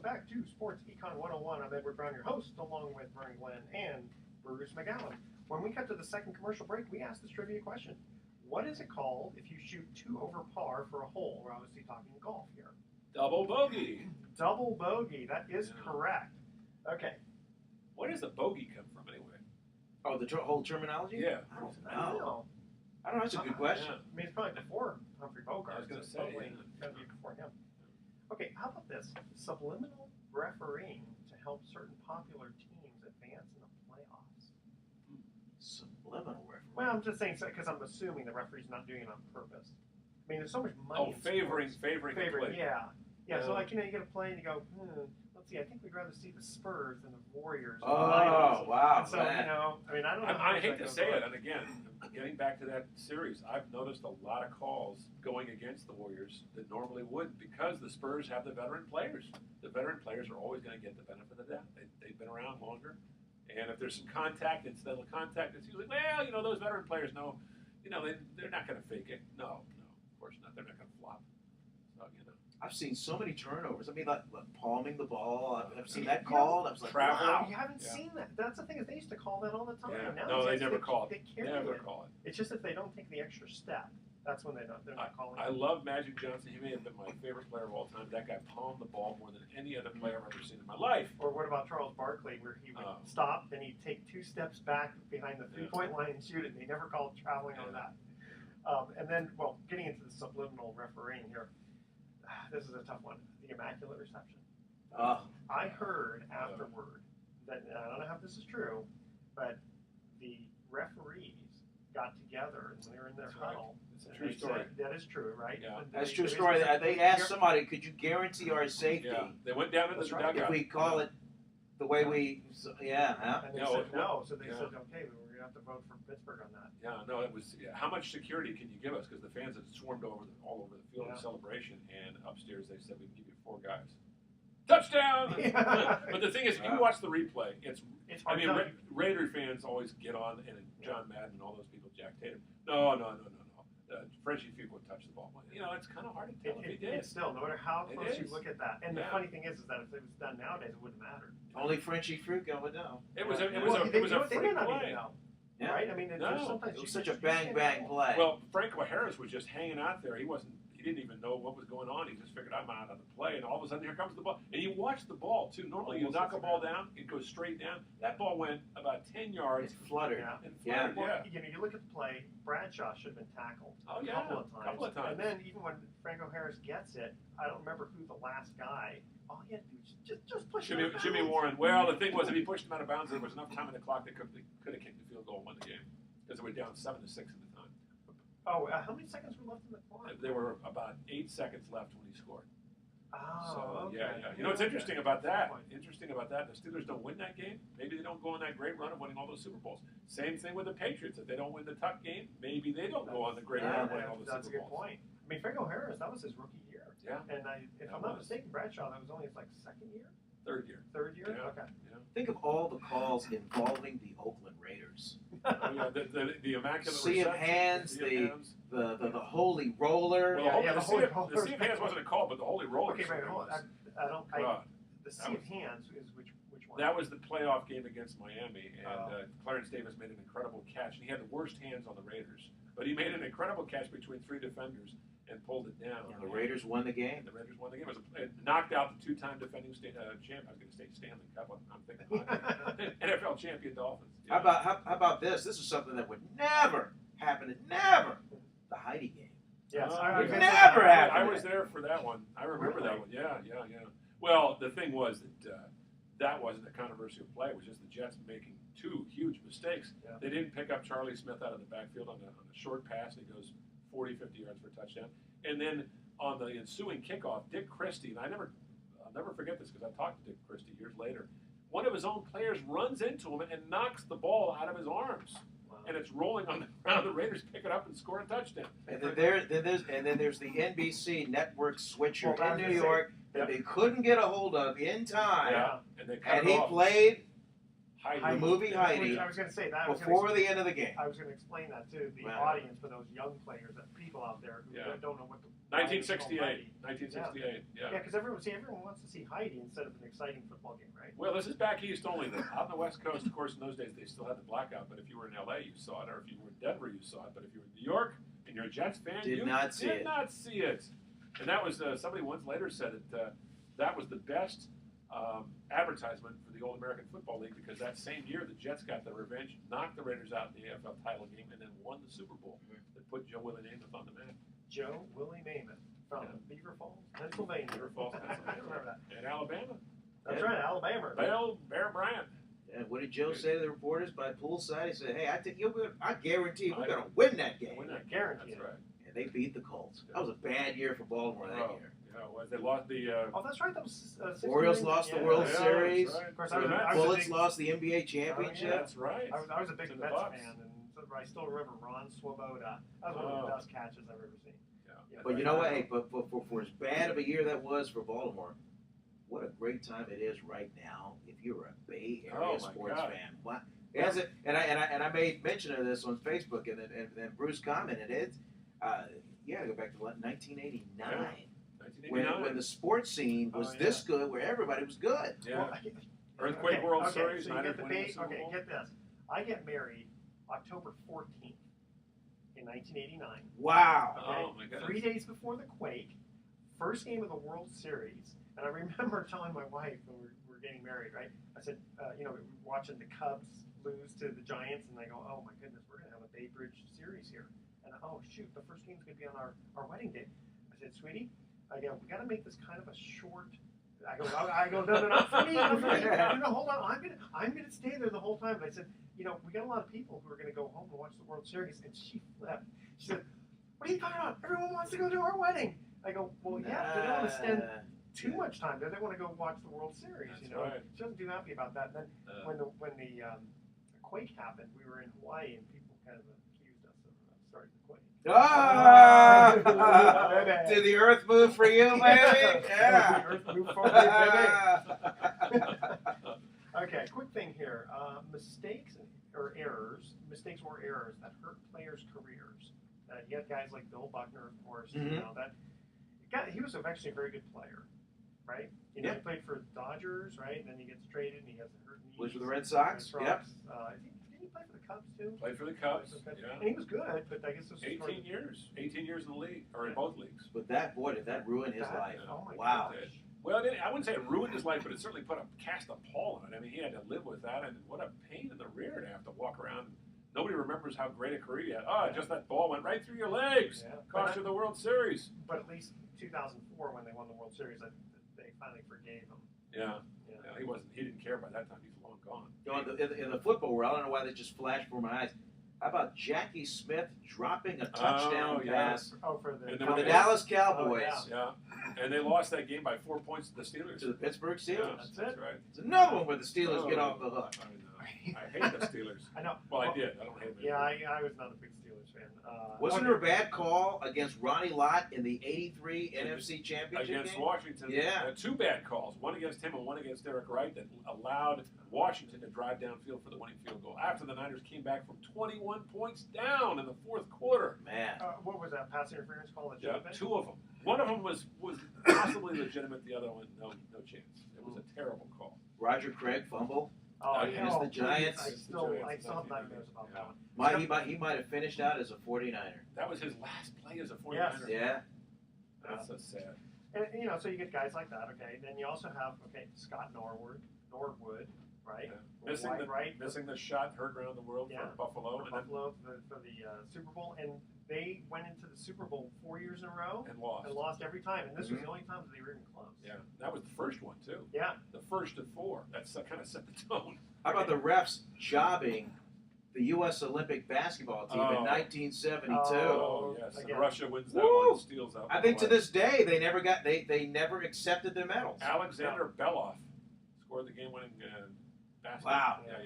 back to Sports Econ 101. I'm Edward Brown, your host, along with Vern Glenn and Bruce McGowan. When we cut to the second commercial break, we asked this trivia question. What is it called if you shoot 2 over par for a hole? We're obviously talking golf here. Double bogey. Double bogey. That is correct. Okay. Where does the bogey come from anyway? Oh, the whole terminology? Yeah. I don't know. I don't know. That's a good question. Yeah. I mean, it's probably before Humphrey Bogart. I was gonna so say, it's going to be before him. Okay, how about this? Subliminal refereeing to help certain popular teams advance in the playoffs. Subliminal referee. Well, I'm just saying because I'm assuming the referee's not doing it on purpose. I mean, there's so much money. Oh, favoring the play. Yeah. So like you get a play and you go, let's see. I think we'd rather see the Spurs than the Warriors. Oh, wow. And so I mean, I don't know. I hate to say it, and again, getting back to that series, I've noticed a lot of calls going against the Warriors that normally wouldn't because the Spurs have the veteran players. The veteran players are always going to get the benefit of the doubt. They've been around longer, and if there's some contact, incidental contact, it's usually those veteran players know, they're not going to fake it. No, of course not. They're not going to flop. So I've seen so many turnovers. I mean, like palming the ball. I've seen that called. I was like, wow. You haven't seen that. That's the thing is they used to call that all the time. Yeah. Now They never call it. They never call it. It's just if they don't take the extra step, that's when they're not calling it. I love Magic Johnson. He may have been my favorite player of all time. That guy palmed the ball more than any other player I've ever seen in my life. Or what about Charles Barkley, where he would stop, then he'd take 2 steps back behind the 3-point line and shoot it, and he never called traveling on that. And then, getting into the subliminal refereeing here, this is a tough one. The Immaculate Reception. I heard afterward that, I don't know if this is true, but the referees got together and when they were in their huddle. It's a true story. That is true, right? Yeah. That's a true story. They asked somebody, could you guarantee our safety? Yeah. They went down into the dugout. If we call it the way we, And they said no, so they said, okay, we're going to have to vote for Pittsburgh on that. Yeah, no, it was. How much security can you give us? Because the fans had swarmed all over the field in celebration, and upstairs they said we can give you 4 guys. Touchdown! But the thing is, if you watch the replay, it's hard. I mean, Raider fans always get on, and John Madden and all those people, Jack Tatum. No. Frenchie Fuqua touched the ball. It's kind of hard to tell if he did. It's still, no matter how close you look at that. And the funny thing is that if it was done nowadays, it wouldn't matter. Only Frenchie Fuqua would know. It was a they free may not play. even know. Yeah. Right? I mean, sometimes it was such a bang play. Well, Franco Harris was just hanging out there. He didn't even know what was going on. He just figured I'm out of the play, and all of a sudden here comes the ball. And you watch the ball too. Normally you knock a ball down, it goes straight down. That ball went about 10 yards. It fluttered. Yeah. You look at the play. Bradshaw should have been tackled a couple of times. And then even when Franco Harris gets it, I don't remember who the last guy. All he had to do was just push him. Jimmy Warren. Well, the thing was, if he pushed him out of bounds, there was enough time in the clock that could have kicked the field goal and won the game because they were down 7-6 at the time. Oh, how many seconds were left in the clock? There were about 8 seconds left when he scored. Oh, okay. Yeah. You know what's interesting about that? The Steelers don't win that game. Maybe they don't go on that great run of winning all those Super Bowls. Same thing with the Patriots. If they don't win the Tuck game, maybe they don't go on the great run of winning all the Super Bowls. That's a good point. I mean, Franco Harris, that was his rookie year. Yeah. And if I'm not mistaken, Bradshaw, that was only his second year? Third year. Yeah. Okay. Yeah. Think of all the calls involving the Oakland Raiders. The Immaculate Sea of Hands, the Holy Roller. Well, the Sea of Hands wasn't a call, but the Holy Roller. Okay, wait, hold on. The Sea of Hands is which one? That was the playoff game against Miami, and Clarence Davis made an incredible catch. And he had the worst hands on the Raiders, but he made an incredible catch between 3 defenders and pulled it down. And the Raiders won the game. It knocked out the 2-time defending champ. I was going to say Stanley Cup. I'm thinking NFL champion Dolphins. Yeah. How about this? This is something that would never happen. Never. The Heidi game. Yes, never happened. I was there for that one. I remember that one. Yeah. Well, the thing was that wasn't a controversial play. It was just the Jets making 2 huge mistakes. Yeah. They didn't pick up Charlie Smith out of the backfield on a short pass, and he goes 40, 50 yards for a touchdown. And then on the ensuing kickoff, Dick Christie, and I'll never forget this because I talked to Dick Christie years later, one of his own players runs into him and knocks the ball out of his arms. Wow. And it's rolling on the ground. The Raiders pick it up and score a touchdown. And then there's the NBC network switcher in New York that they couldn't get a hold of in time. Yeah. And he played Heidi. The movie Heidi. I was going to say that before the end of the game. I was going to explain that to the audience, for those young players, that people out there who don't know 1968. 1968. Yeah, because everyone wants to see Heidi instead of an exciting football game, right? Well, this is back east only, though. Out on the West Coast, of course, in those days, they still had the blackout, but if you were in L.A., you saw it, or if you were in Denver, you saw it, but if you were in New York and you're a Jets fan, you did not see it. And that was, somebody once later said it, that was the best advertisement for the Old American Football League, because that same year, the Jets got their revenge, knocked the Raiders out in the AFL title game, and then won the Super Bowl. That put Joe Willie Namath on the map. Joe Willie Namath from Beaver Falls, Pennsylvania. Beaver Falls, Pennsylvania. I remember that. And Alabama. That's right, Alabama. Bear Bryant. And what did Joe say to the reporters by poolside? He said, "Hey, I guarantee we're going to win that game." I guarantee it. That's right. And they beat the Colts. That was a bad year for Baltimore that year. Yeah, it was. They lost the. Oh, that's right. That was. Orioles lost the World Series. Right. Of course, Bullets lost the NBA championship. That's right. I was a big Mets fan, and I still remember Ron Swoboda. That was one of the best catches I've ever seen. Yeah. But you know what? Hey, but for as bad of a year that was for Baltimore, what a great time it is right now if you're a Bay Area sports fan. What? Has it? And I made mention of this on Facebook, and then Bruce commented it. You got to go back to 1989. Yeah. When the sports scene was this good, where everybody was good. Yeah. Earthquake World Series. So you get the get this. I get married October 14th in 1989. Wow. Okay? Oh my goodness. 3 days before the quake, first game of the World Series, and I remember telling my wife when we were getting married, right? I said, watching the Cubs lose to the Giants, and I go, oh my goodness, we're gonna have a Bay Bridge series here, and oh shoot, the first game's gonna be on our wedding day. I said, sweetie, I go, we gotta make this kind of a short. I go, no, not for me, not for me. No, hold on, I'm gonna stay there the whole time. But I said, we got a lot of people who are gonna go home and watch the World Series, and she flipped. She said, what are you talking about? Everyone wants to go to our wedding. I go, well, yeah, they don't want to spend too much time there. They want to go watch the World Series. That's right. She wasn't too happy about that. And then when the quake happened, we were in Hawaii, and people kind of accused us of starting the quake. Did the earth move for you, baby? Yeah. The earth moved for me, baby. Okay, quick thing here. Mistakes or errors that hurt players' careers. You got guys like Bill Buckner, of course. Mm-hmm. He was actually a very good player, right? He played for the Dodgers, right? And then he gets traded, and he gets hurt knees. Plays for the Red Sox. Yep. Did he play for the Cubs too? Played for the Cubs. Yeah. And he was good, but I guess this was 18 years. 18 years in the league, or in both leagues. But did that ruin his life? Oh my wow. gosh. Well, I wouldn't say it ruined his life, but it certainly cast a pall on it. I mean, he had to live with that, and what a pain in the rear to have to walk around. Nobody remembers how great a career he had. Just that ball went right through your legs. Yeah. Cost you the World Series. But at least 2004, when they won the World Series, they finally forgave him. Yeah. He didn't care by that time. He's long gone. In the football world, I don't know why they just flashed before my eyes. How about Jackie Smith dropping a touchdown pass for the Dallas Cowboys? Yeah. And they lost that game by 4 points to the Steelers. To the Pittsburgh Steelers. That's right. It's another one where the Steelers get off the hook. I know. I hate the Steelers. I know. Well, I did. I don't hate them. Yeah, I was not a big Steelers fan. Wasn't there a bad call against Ronnie Lott in the '83 NFC Championship against game? Washington? Yeah. Two bad calls. One against him and one against Derek Wright that allowed Washington to drive downfield for the winning field goal after the Niners came back from 21 points down in the fourth quarter. Man. What was that pass interference call? That two of them. One of them was possibly legitimate. The other one, no chance. It was a terrible call. Roger Craig fumble. Against the Giants. I still have nightmares about that one. He might have finished out as a 49er. That was his last play as a 49er. Yes. Yeah. That's so sad. And so you get guys like that. Okay. Then you also have Scott Norwood, right? Yeah. Missing the shot heard around the world for Buffalo. For the Super Bowl, and they went into the Super Bowl 4 years in a row and lost every time. And this was the only time that they were even close. Yeah, that was the first one too. Yeah, the first of four. That's kind of set the tone. How about the refs jobbing the U.S. Olympic basketball team in 1972? Oh yes, and Russia wins that one, steals out. I think to this day they never accepted their medals. Alexander Beloff scored the game-winning basket. Wow. Yeah.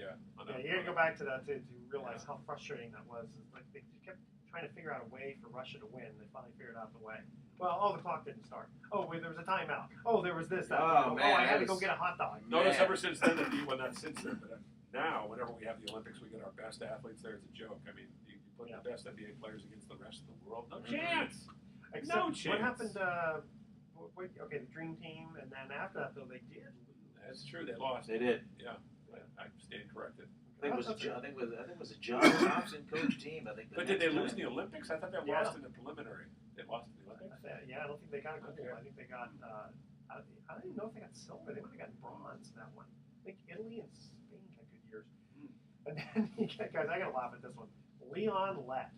You got to go back to that to realize how frustrating that was. It's like they kept trying to figure out a way for Russia to win. They finally figured out the way. Well, the clock didn't start. There was a timeout. There was this, that. I had to go get a hot dog. Notice ever since then, that sits there. But now, whenever we have the Olympics, we get our best athletes there. It's a joke. I mean, you put the best NBA players against the rest of the world. No chance. Except No chance. What happened? Okay, the Dream Team, and then after that, though, they did lose. That's true. They lost. They did. Yeah, I stand corrected. I think it was a John Thompson coach team. I think. But did they lose in the Olympics? I thought they lost in the preliminary. They lost in the Olympics. Yeah, I don't think they got a gold. Okay. I think they got. I don't even know if they got silver. They might have gotten bronze in that one. I think Italy and Spain had good years. And then guys, I gotta laugh at this one. Leon Lett.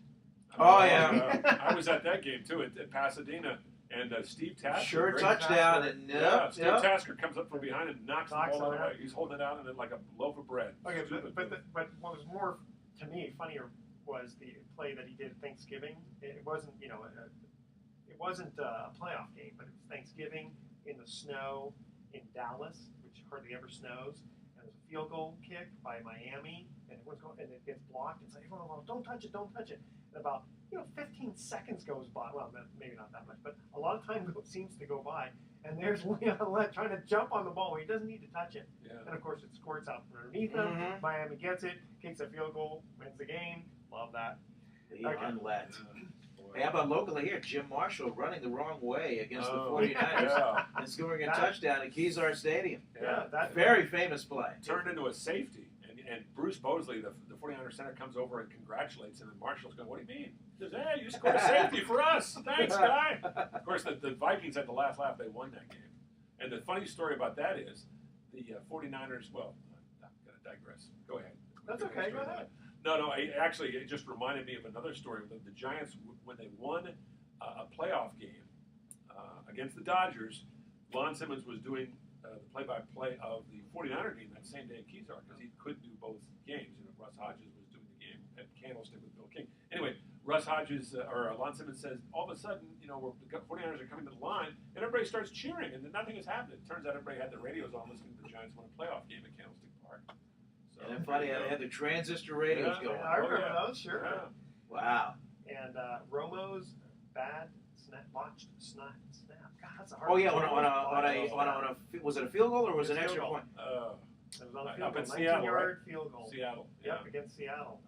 Oh yeah. I was at that game too at Pasadena. And Steve Tasker. Sure, touchdown. And Steve Tasker comes up from behind and knocks the ball out of the way. He's holding it out in it like a loaf of bread. Okay, but what was more, to me, funnier was the play that he did at Thanksgiving. It wasn't, it wasn't a playoff game, but it was Thanksgiving in the snow in Dallas, which hardly ever snows. And it was a field goal kick by Miami, and and it gets blocked. It's like, everyone, don't touch it, don't touch it. And about 15 seconds goes by. Well, maybe not that much, but a lot of time seems to go by. And there's Leon Lett trying to jump on the ball. He doesn't need to touch it. Yeah. And of course, it squirts out from underneath him. Mm-hmm. Miami gets it, kicks a field goal, wins the game. Love that. Leon Lett. Hey, how about locally here? Jim Marshall running the wrong way against the 49ers and scoring a touchdown at Kezar Stadium. Yeah, that very famous play. Turned into a safety. And Bruce Bosley, the 49er center, comes over and congratulates him. And Marshall's going, "What do you mean?" He says, "Hey, you scored a safety for us. Thanks, guy." Of course, the Vikings had the last laugh. They won that game. And the funny story about that is the 49ers, well, I'm going to digress. Go ahead. That's okay. Go ahead. No, it just reminded me of another story. The Giants, when they won a playoff game against the Dodgers, Lon Simmons was doing the play-by-play of the 49er game that same day at Kezar because he could do both games. Russ Hodges was doing the game at Candlestick with Bill King. Anyway, Russ Hodges or Lon Simmons says, all of a sudden, the 49ers are coming to the line, and everybody starts cheering, and then nothing has happened. It turns out everybody had their radios on listening to the Giants win a playoff game at Candlestick Park. So, and then funny, they had the transistor radios going. I remember those, sure. Yeah. Wow. And Romo's botched snap. God, that's a hard. Oh yeah, was it a field goal or was it an extra point? It was on a field up in goal, Seattle, 19-yard field goal. Seattle. Yep, against Seattle.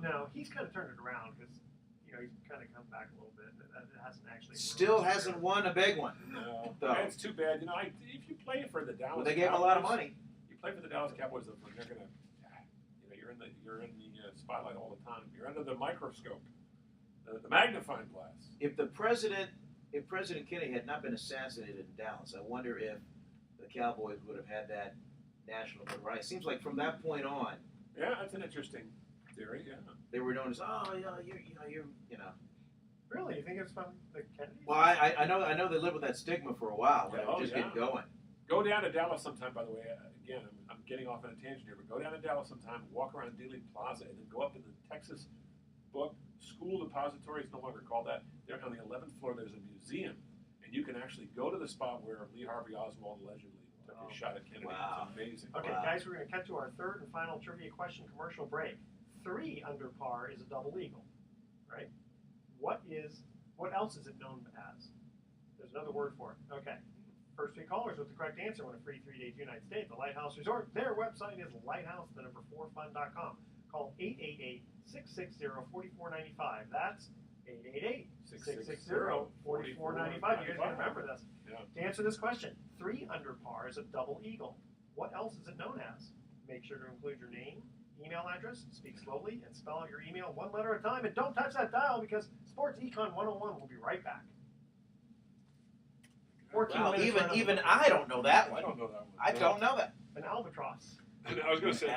No, he's kind of turned it around because he's kind of come back a little bit. It hasn't actually. Still hasn't won a big one. No, it's too bad. If you play for the Dallas, they gave him a lot of money. You play for the Dallas Cowboys, they're gonna, you're in the spotlight all the time. You're under the microscope, the magnifying glass. If President Kennedy had not been assassinated in Dallas, I wonder if the Cowboys would have had that national right. It seems like from that point on. Yeah, that's an interesting theory. Yeah. They were known as Really, you think it's from the Kennedys? Well, I know they lived with that stigma for a while. But it just get going. Go down to Dallas sometime. By the way, again, I'm getting off on a tangent here, but go down to Dallas sometime, walk around Dealey Plaza, and then go up in the Texas Book School Depository. It's no longer called that. There on the 11th floor, there's a museum, and you can actually go to the spot where Lee Harvey Oswald allegedly took a shot at Kennedy. Wow. It's amazing. Okay, guys, we're going to cut to our third and final trivia question commercial break. 3 under par is a double eagle, right? What else is it known as? There's another word for it. Okay. First 3 callers with the correct answer win a free 3-day 2-night stay at the Lighthouse Resort. Their website is lighthouse4fun.com. Call 888-660-4495. That's 888-660-4495. You guys can remember this. Yeah. To answer this question, 3 under par is a double eagle. What else is it known as? Make sure to include your name, email address, speak slowly, and spell out your email 1 letter at a time. And don't touch that dial because Sports Econ 101 will be right back. 14 Wow, minutes even I don't know that one. I don't know that one. I don't know that. An albatross. I was going to say.